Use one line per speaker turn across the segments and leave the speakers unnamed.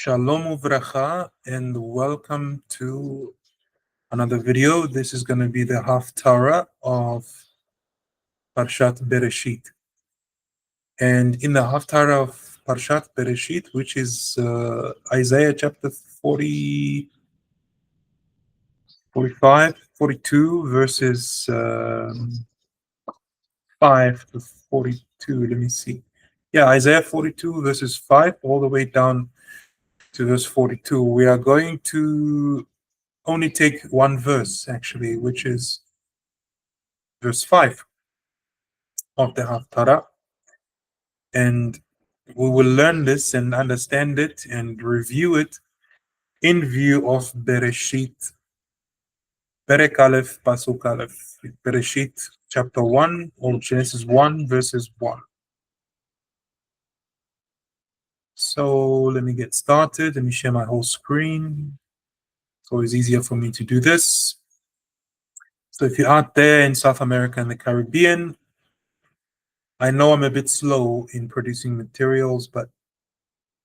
Shalom uvracha, and welcome to another video. This is going to be the Haftarah of Parshat Bereshit. And in the Haftarah of Parshat Bereshit, which is Isaiah chapter 40, 45, 42, verses 5 to 42. Let me see. Yeah, Isaiah 42, verses 5, all the way down to verse 42. We are going to only take one verse, actually, which is verse 5 of the Haftarah. And we will learn this and understand it and review it in view of Bereshit, Perek Aleph, Pasuk Aleph, Bereshit chapter 1 or Genesis 1, verses 1. So let me get started. Let me share my whole screen. It's always easier for me to do this. So if you're out there in South America and the Caribbean, I know I'm a bit slow in producing materials, but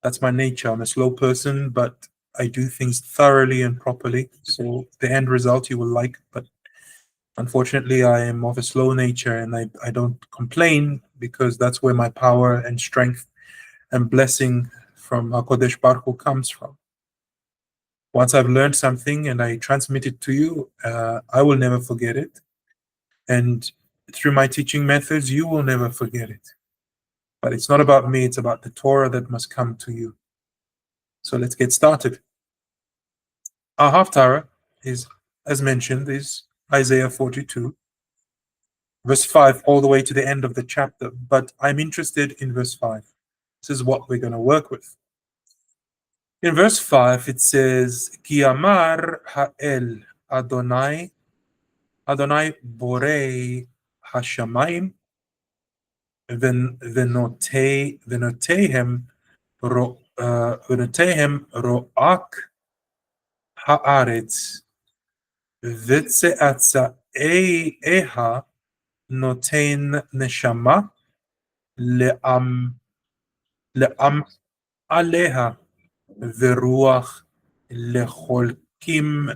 that's my nature. I'm a slow person, but I do things thoroughly and properly. So the end result you will like, but unfortunately I am of a slow nature and I don't complain because that's where my power and strength and blessing from HaKodesh Baruch Hu comes from. Once I've learned something and I transmit it to you, I will never forget it. And through my teaching methods, you will never forget it. But it's not about me, it's about the Torah that must come to you. So let's get started. Our Haftarah is, as mentioned, is Isaiah 42, verse 5, all the way to the end of the chapter. But I'm interested in verse 5. This is what we're going to work with. In verse 5, it says, Ki amar ha'el Adonai, Adonai borei hashamayim, v'notehem ro'ak haaretz, וצאצאיה נותן נשמה לעם עליה ורוח לחולקים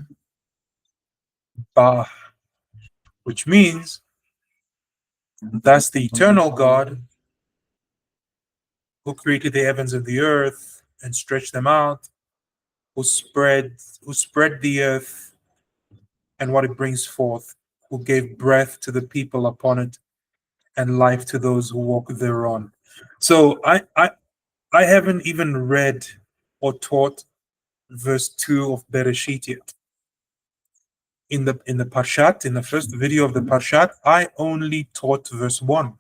בה, which means that's the eternal God who created the heavens and the earth and stretched them out, who spread the earth and what it brings forth, who gave breath to the people upon it and life to those who walk thereon. So I haven't even read or taught verse 2 of Bereshit yet. In the Parshat, in the first video of the Parshat, I only taught verse 1.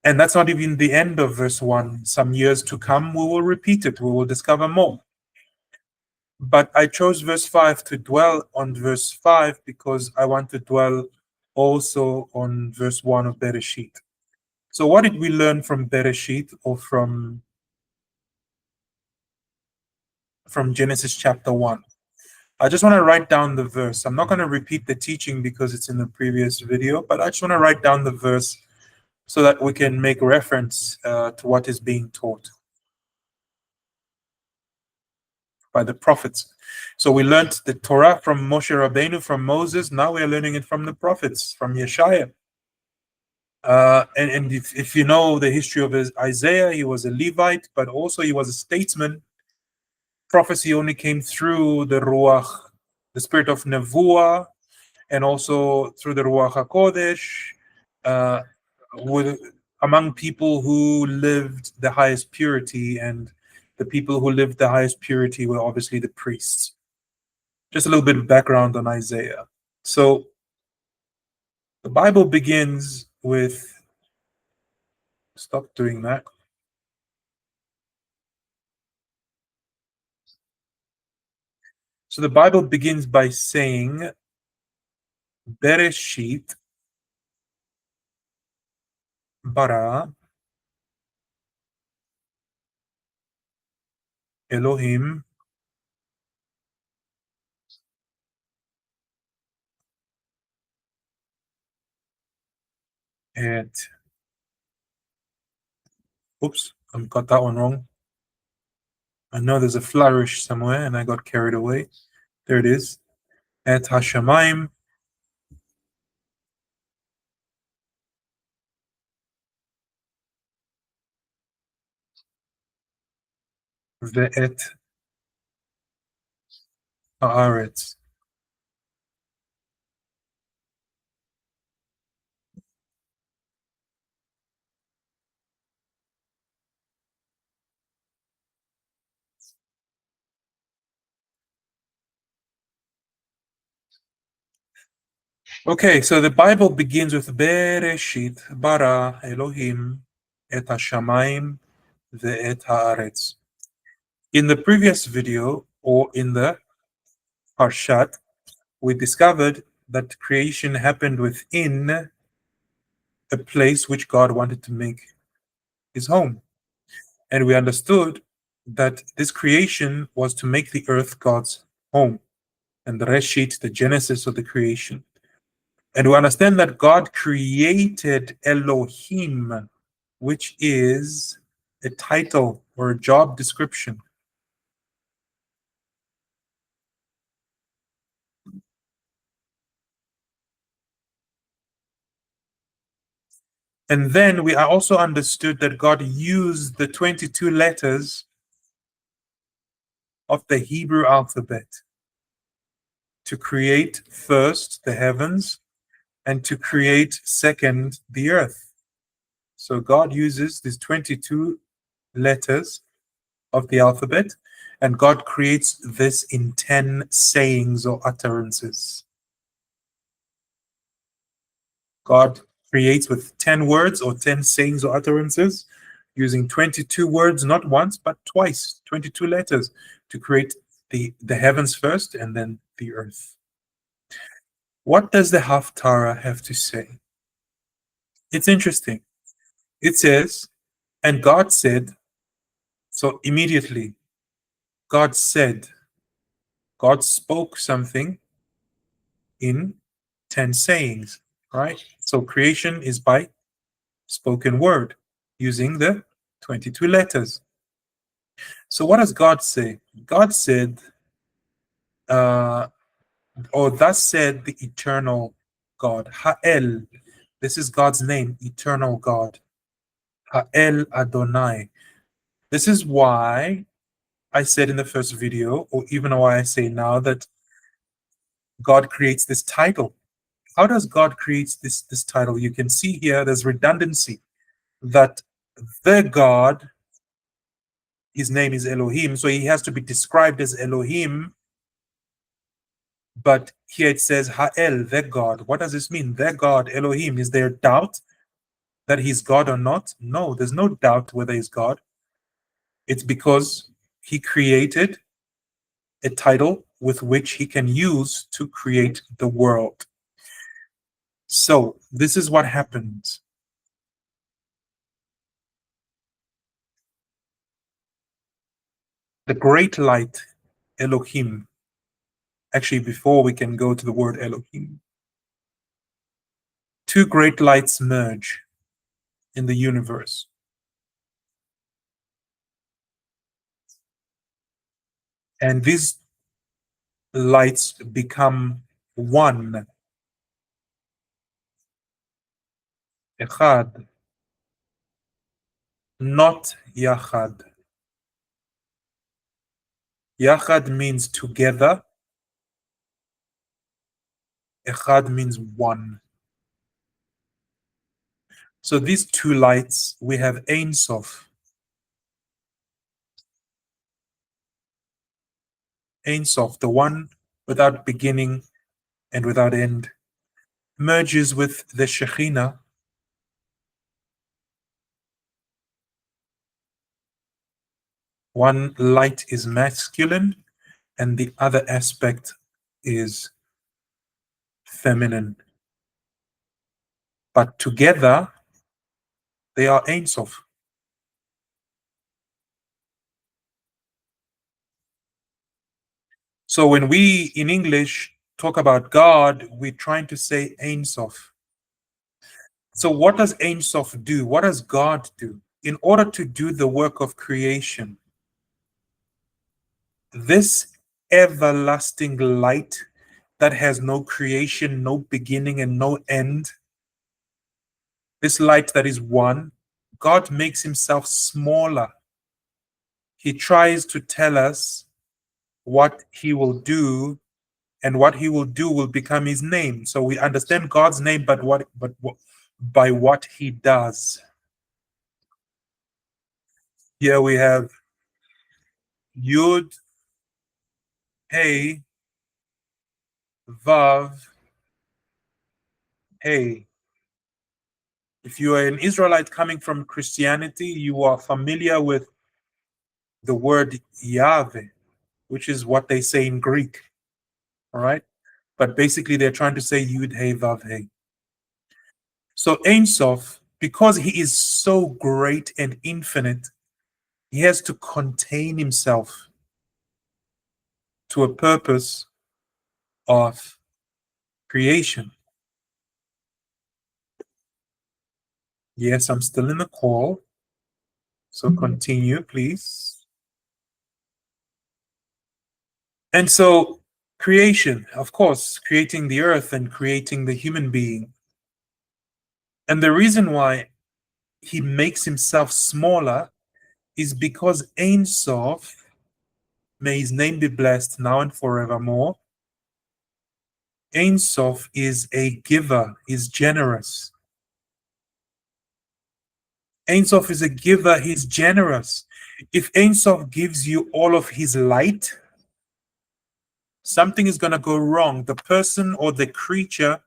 And that's not even the end of verse 1. Some years to come, we will repeat it. We will discover more. But I chose verse 5 to dwell on verse 5 because I want to dwell also on verse 1 of Bereshit. So what did we learn from Bereshit or from Genesis chapter 1? I just want to write down the verse. I'm not going to repeat the teaching because it's in the previous video, but I just want to write down the verse so that we can make reference to what is being taught by the prophets. So we learned the Torah from Moshe Rabbeinu, from Moses. Now we are learning it from the prophets, from Yeshaya. And if you know the history of Isaiah, he was a Levite, but also he was a statesman. Prophecy only came through the Ruach, the spirit of Nevuah, and also through the Ruach HaKodesh, among people who lived the highest purity, and the people who lived the highest purity were obviously the priests. Just a little bit of background on Isaiah. So the Bible begins with, stop doing that. So the Bible begins by saying, Bereshit bara Elohim et, oops, I got that one wrong. I know there's a flourish somewhere and I got carried away. There it is. Et hashamayim ve'et haaretz. Okay, so the Bible begins with Bereshit bara Elohim et hashamayim ve'et haaretz. In the previous video, or in the Parshat, we discovered that creation happened within a place which God wanted to make his home. And we understood that this creation was to make the earth God's home, and the Reshit, the genesis of the creation. And we understand that God created Elohim, which is a title or a job description. And then we also understood that God used the 22 letters of the Hebrew alphabet to create first the heavens and to create second the earth. So God uses these 22 letters of the alphabet, and God creates this in 10 sayings or utterances. God creates with 10 words or 10 sayings or utterances, using 22 words, not once, but twice, 22 letters to create the heavens first and then the earth. What does the Haftarah have to say? It's interesting. It says, and God said, so immediately, God said, God spoke something in 10 sayings, right? So creation is by spoken word using the 22 letters. So what does God say? God said, or thus said the eternal God, Ha'el. This is God's name, eternal God. Ha'el Adonai. This is why I said in the first video, or even why I say now, that God creates this title. How does God create this title? You can see here there's redundancy, that the God, his name is Elohim, so he has to be described as Elohim, but here it says Ha'el, the God. What does this mean? The God, Elohim. Is there doubt that he's God or not? No, there's no doubt whether he's God. It's because he created a title with which he can use to create the world. So this is what happens. The great light, Elohim. Actually, before we can go to the word Elohim, two great lights merge in the universe. And these lights become one. Echad. Not Yachad. Yachad means together. Echad means one. So these two lights, we have Ein Sof. Ein Sof, the one without beginning and without end, merges with the Shekhinah. One light is masculine and the other aspect is feminine. But together, they are Ein Sof. So when we in English talk about God, we're trying to say Ein Sof. So what does Ein Sof do? What does God do? In order to do the work of creation, This everlasting light that has no creation, no beginning, and no end, this light that is one, God makes himself smaller. He tries to tell us what he will do, and what he will do will become his name. So we understand God's name, by what he does. Here we have Yud, Hey, Vav, Hey. If you are an Israelite coming from Christianity, you are familiar with the word Yahweh, which is what they say in Greek. All right. But basically, they're trying to say Yud, Hey, Vav, Hey. So Ein Sof, because he is so great and infinite, he has to contain himself to a purpose of creation. Yes, I'm still in the call. So continue, please. And so creation, of course, creating the earth and creating the human being. And the reason why he makes himself smaller is because Ein Sof, may his name be blessed now and forevermore. Ein Sof is a giver, is generous. Ein Sof is a giver, he's generous. If Ein Sof gives you all of his light, something is going to go wrong. The person or the creature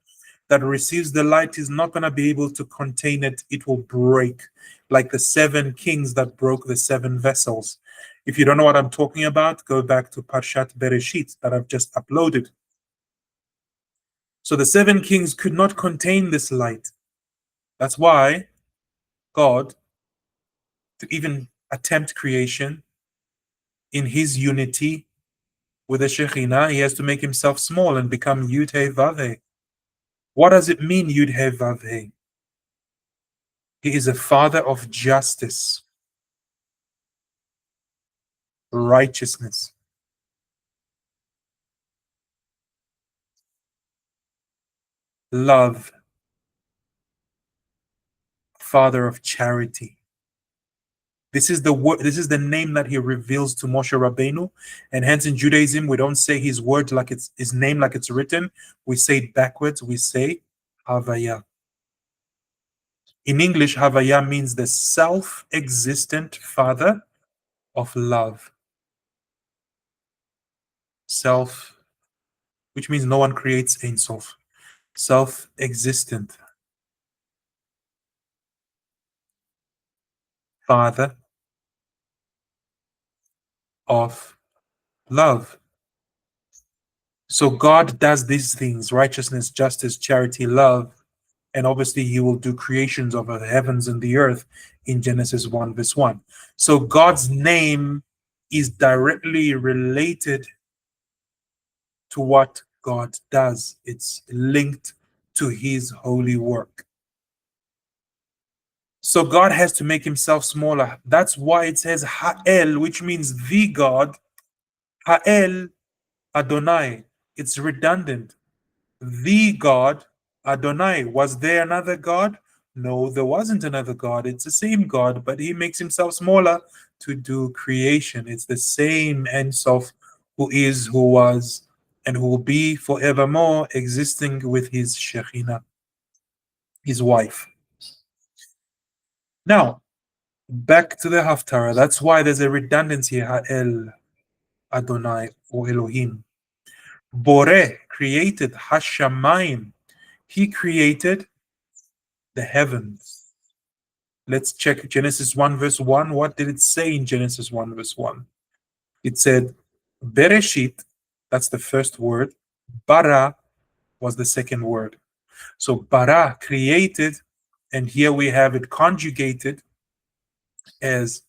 that receives the light is not going to be able to contain it. It will break, like the 7 kings that broke the 7 vessels. If you don't know what I'm talking about, go back to Parshat Bereshit that I've just uploaded. So the 7 kings could not contain this light. That's why God, to even attempt creation in his unity with the Shekhinah, he has to make himself small and become Yud He Vav He. What does it mean, Yud He Vav He? He is a father of justice, righteousness, love, father of charity. This is the word. This is the name that he reveals to Moshe Rabbeinu, and hence in Judaism we don't say his word like it's his name like it's written. We say it backwards. We say Havaya. In English, Havaya means the self-existent father of love. Self, which means no one creates Ein Sof. Self-existent father of love. So God does these things: righteousness, justice, charity, love, and obviously he will do creations of the heavens and the earth in Genesis 1 verse 1. So God's name is directly related to what God does. It's linked to his holy work. So God has to make himself smaller. That's why it says Ha'el, which means the God. Ha'el Adonai. It's redundant. The God Adonai. Was there another God? No, there wasn't another God. It's the same God, but he makes himself smaller to do creation. It's the same Ein Sof who is, who was, and who will be forevermore, existing with his Shekhinah, his wife. Now, back to the Haftarah. That's why there's a redundancy, Ha'el Adonai or Elohim. Boreh created Hashamayim. He created the heavens. Let's check Genesis 1 verse 1. What did it say in Genesis 1 verse 1? It said, Bereshit, that's the first word. Bara was the second word. So bara, created, and here we have it conjugated as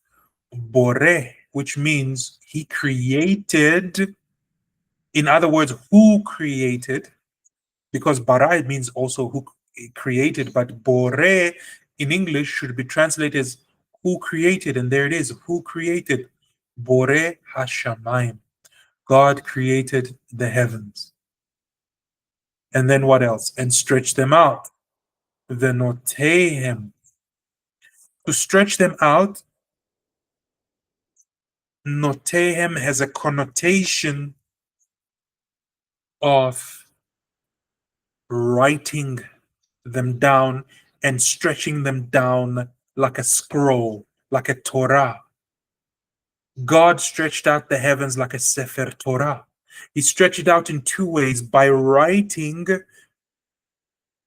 boreh, which means he created. In other words, who created? Because bara means also who created, but boreh in English should be translated as who created, and there it is, who created? Boreh Hashamayim. God created the heavens. And then what else? And stretched them out. The notehem. To stretch them out, notehem has a connotation of writing them down and stretching them down like a scroll, like a Torah. God stretched out the heavens like a Sefer Torah. He stretched it out in two ways: by writing,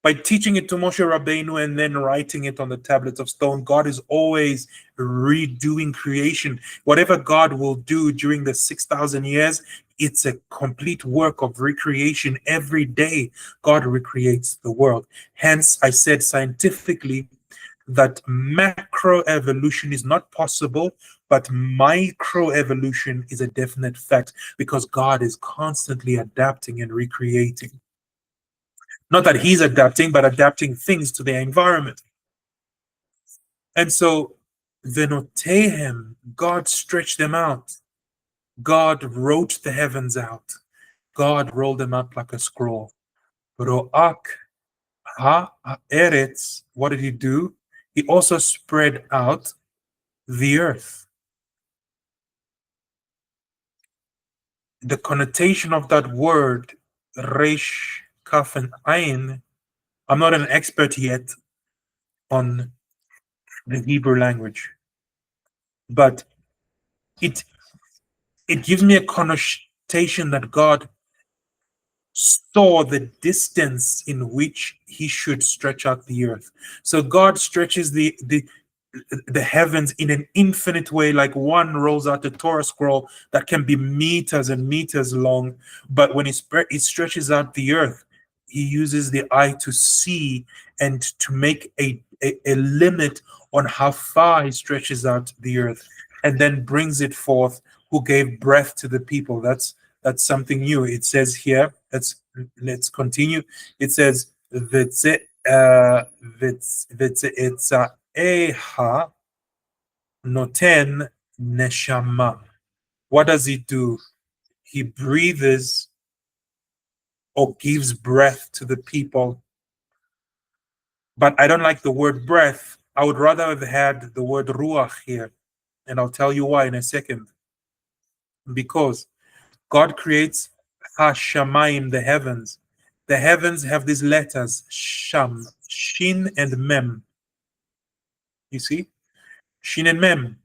by teaching it to Moshe Rabbeinu and then writing it on the tablets of stone. God is always redoing creation. Whatever God will do during the 6,000 years, it's a complete work of recreation. Every day, God recreates the world. Hence, I said scientifically that macroevolution is not possible, but microevolution is a definite fact, because God is constantly adapting and recreating. Not that he's adapting, but adapting things to their environment. And so, Venotehem, God stretched them out. God wrote the heavens out. God rolled them up like a scroll. Ro'ak ha'eretz, what did he do? He also spread out the earth. The connotation of that word, resh, kaf, and ayin, I'm not an expert yet on the Hebrew language, but it gives me a connotation that God saw the distance in which he should stretch out the earth. So God stretches the heavens in an infinite way, like one rolls out a Torah scroll that can be meters and meters long. But when he stretches out the earth, he uses the eye to see and to make a limit on how far he stretches out the earth, and then brings it forth, who gave breath to the people. That's something new. It says here, let's continue. It says, Eha noten neshama. What does he do? He breathes or gives breath to the people. But I don't like the word breath. I would rather have had the word ruach here. And I'll tell you why in a second. Because God creates hashamayim, the heavens. The heavens have these letters, sham, shin and mem. You see? Shin and mem.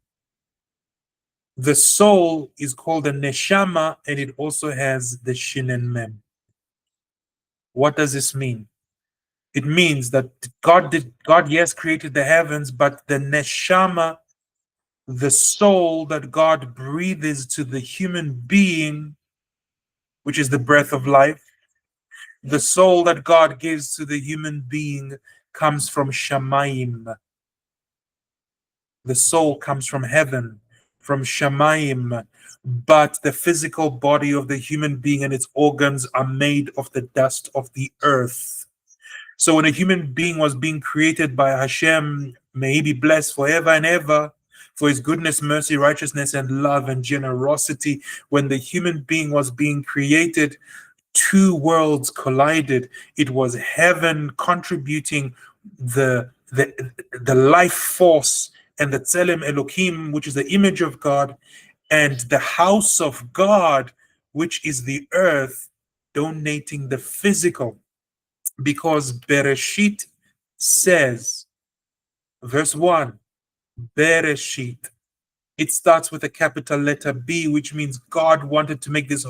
The soul is called a neshama, and it also has the shin and mem. What does this mean? It means that God, yes, created the heavens, but the neshama, the soul that God breathes to the human being, which is the breath of life, the soul that God gives to the human being comes from shamayim. The soul comes from heaven, from shamayim, but the physical body of the human being and its organs are made of the dust of the earth. So when a human being was being created by Hashem, may he be blessed forever and ever for his goodness, mercy, righteousness, and love and generosity. When the human being was being created, two worlds collided. It was heaven contributing the life force and the Tselem Elohim, which is the image of God, and the house of God, which is the earth, donating the physical. Because Bereshit says, verse 1, Bereshit, it starts with a capital letter B, which means God wanted to make this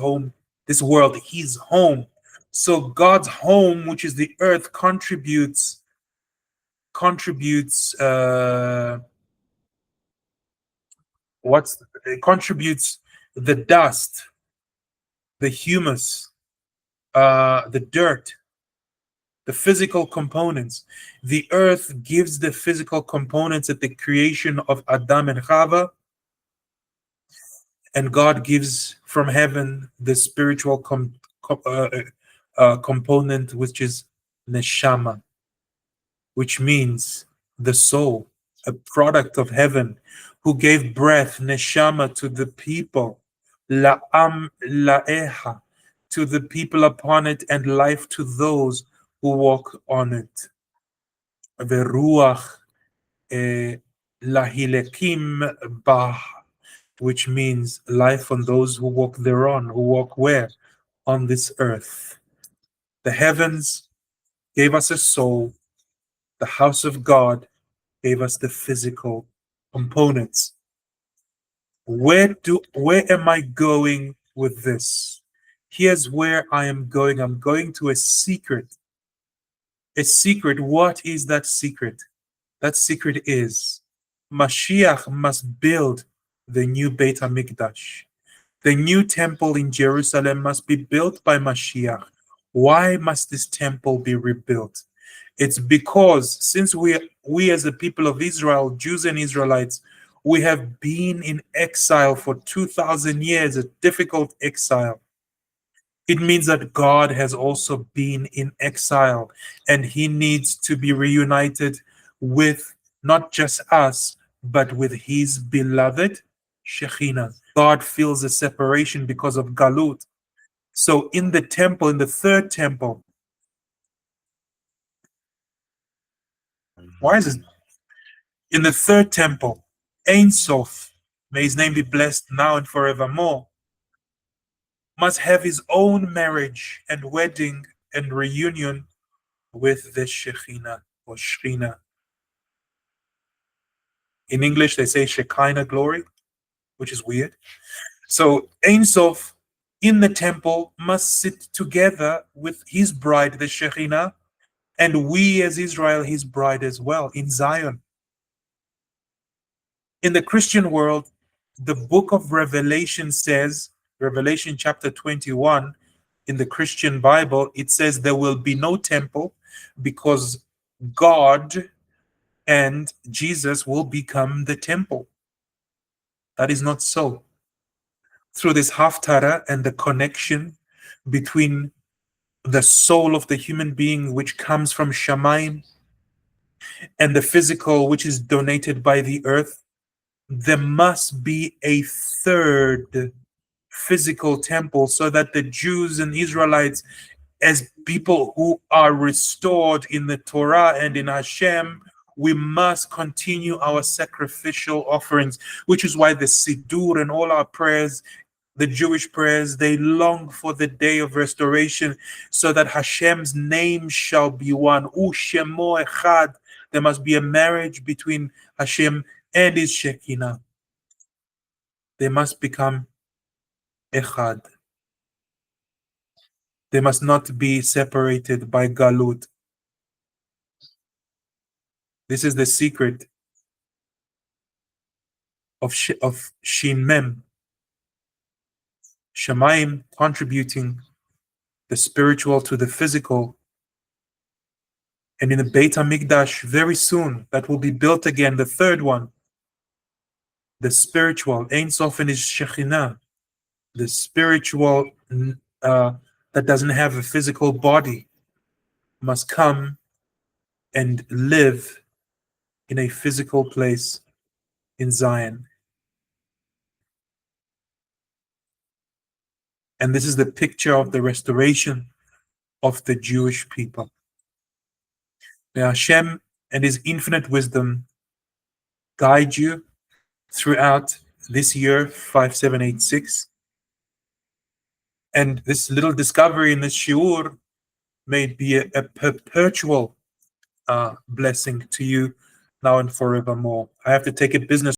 world his home. So God's home, which is the earth, contributes the dust, the humus, the dirt, the physical components. The earth gives the physical components at the creation of Adam and Chava, and God gives from heaven the spiritual component, which is neshama, which means the soul, a product of heaven, who gave breath, neshama, to the people, la'am la'eha, to the people upon it, and life to those who walk on it. Veruach lahilekim bah, which means life on those who walk thereon, who walk where? On this earth. The heavens gave us a soul. The house of God gave us the physical components. Where am I going with this? Here's where I am going. I'm going to a secret. A secret. What is that secret? That secret is Mashiach must build the new Beit HaMikdash. The new temple in Jerusalem must be built by Mashiach. Why must this temple be rebuilt? It's because since we as the people of Israel, Jews and Israelites, we have been in exile for 2,000 years, a difficult exile. It means that God has also been in exile, and he needs to be reunited with not just us, but with his beloved Shekhinah. God feels a separation because of Galut. So in the temple, in the third temple, why is it? In the third temple, Ein Sof, may his name be blessed now and forevermore, must have his own marriage and wedding and reunion with the Shekhinah or Shekhinah. In English, they say Shekinah glory, which is weird. So Ein Sof in the temple must sit together with his bride, the Shekhinah, and we as Israel, his bride as well, in Zion. In the Christian world, the book of Revelation says, Revelation chapter 21, in the Christian Bible, it says there will be no temple because God and Jesus will become the temple. That is not so. Through this Haftarah and the connection between the soul of the human being, which comes from Shamayim, and the physical, which is donated by the earth, there must be a third physical temple so that the Jews and Israelites, as people who are restored in the Torah and in Hashem, we must continue our sacrificial offerings, which is why the Siddur and all our prayers, the Jewish prayers, they long for the day of restoration so that Hashem's name shall be one. Shemo echad. There must be a marriage between Hashem and his Shekinah. They must become echad. They must not be separated by galut. This is the secret of Shin Mem. Shemaim contributing the spiritual to the physical. And in the Beit HaMikdash, very soon, that will be built again, the third one, the spiritual, Ein Sof and his Shekhinah, the spiritual that doesn't have a physical body, must come and live in a physical place in Zion. And this is the picture of the restoration of the Jewish people. May Hashem and his infinite wisdom guide you throughout this year, 5786. And this little discovery in this shiur may be a perpetual blessing to you now and forevermore. I have to take a business